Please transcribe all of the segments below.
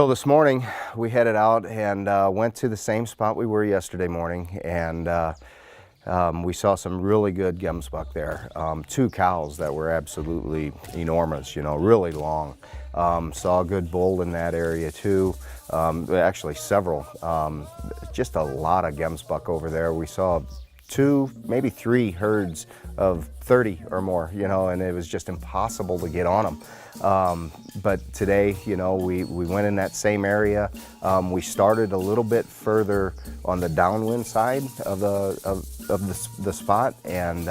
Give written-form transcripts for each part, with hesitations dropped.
So this morning we headed out and went to the same spot we were yesterday morning, and we saw some really good gemsbuck there. Two cows that were absolutely enormous, you know, really long. Saw a good bull in that area too. Actually several, just a lot of gemsbuck over there. We saw two, maybe three herds of 30 or more, you know, and it was just impossible to get on them. But today, you know, we went in that same area. We started a little bit further on the downwind side of the spot, and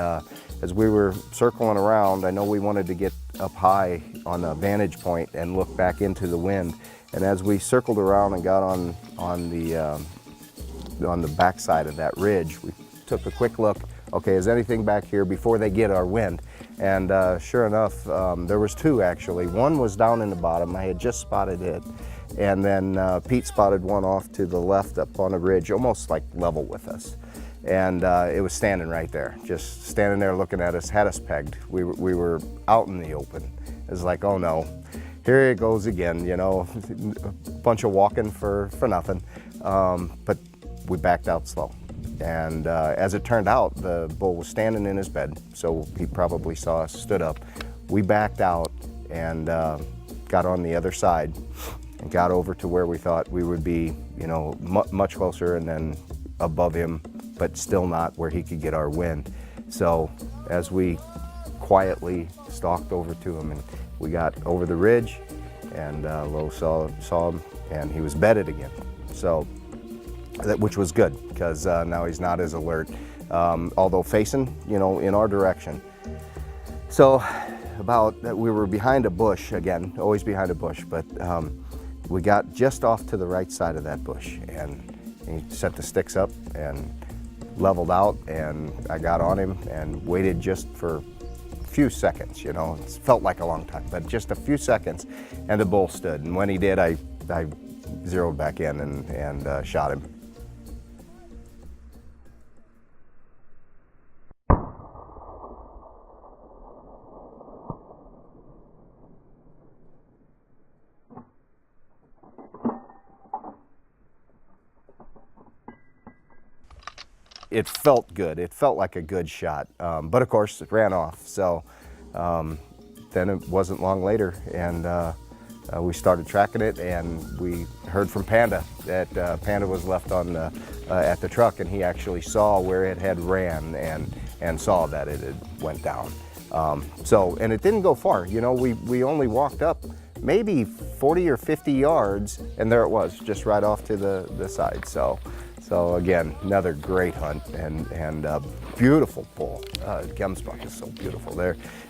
as we were circling around, I know we wanted to get up high on a vantage point and look back into the wind. And as we circled around and got on the backside of that ridge, we took a quick look. Okay, is anything back here before they get our wind? And sure enough, there was two actually. One was down in the bottom. I had just spotted it. And then Pete spotted one off to the left up on a ridge, almost like level with us. And it was standing right there, just standing there looking at us, had us pegged. We were out in the open. It was like, oh no, here it goes again, you know, a bunch of walking for nothing. But we backed out slow. And as it turned out, the bull was standing in his bed, so he probably saw us, stood up. We backed out and got on the other side and got over to where we thought we would be, you know, much closer and then above him, but still not where he could get our wind. So as we quietly stalked over to him, and we got over the ridge, and Lo saw him, and he was bedded again. So which was good, because now he's not as alert, although facing, you know, in our direction. So we were behind a bush again, always behind a bush, but we got just off to the right side of that bush, and he set the sticks up and leveled out, and I got on him and waited just for a few seconds, you know. It felt like a long time, but just a few seconds, and the bull stood. And when he did, I zeroed back in and shot him. It felt good. It felt like a good shot, but of course it ran off. So then it wasn't long later, and we started tracking it, and we heard from Panda that Panda was left on at the truck, and he actually saw where it had ran and saw that it had went down. And it didn't go far. You know, we only walked up maybe 40 or 50 yards, and there it was, just right off to the side. So again, another great hunt, and beautiful bull. Gemsbuck is so beautiful.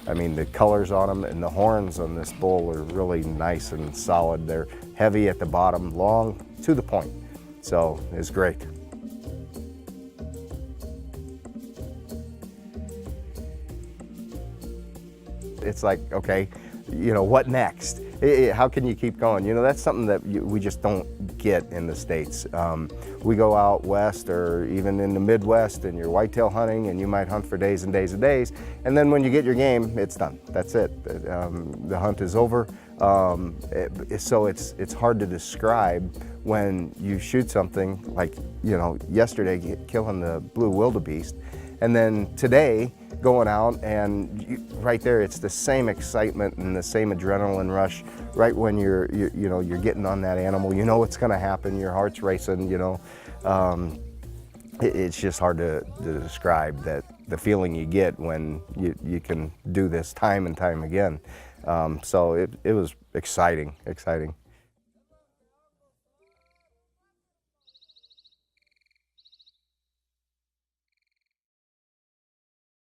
I mean, the colors on them and the horns on this bull are really nice and solid. They're heavy at the bottom, long to the point. So it's great. It's like, okay, you know, what next? How can you keep going? You know, that's something that we just don't get in the States. We go out west or even in the Midwest and you're whitetail hunting, and you might hunt for days and days and days, and then when you get your game, it's done. That's it. The hunt is over. So it's hard to describe when you shoot something like, you know, yesterday killing the blue wildebeest, and then today going out and right there, it's the same excitement and the same adrenaline rush right when you're getting on that animal. You know what's going to happen. Your heart's racing. You know, it's just hard to describe the feeling you get when you can do this time and time again. So it was exciting.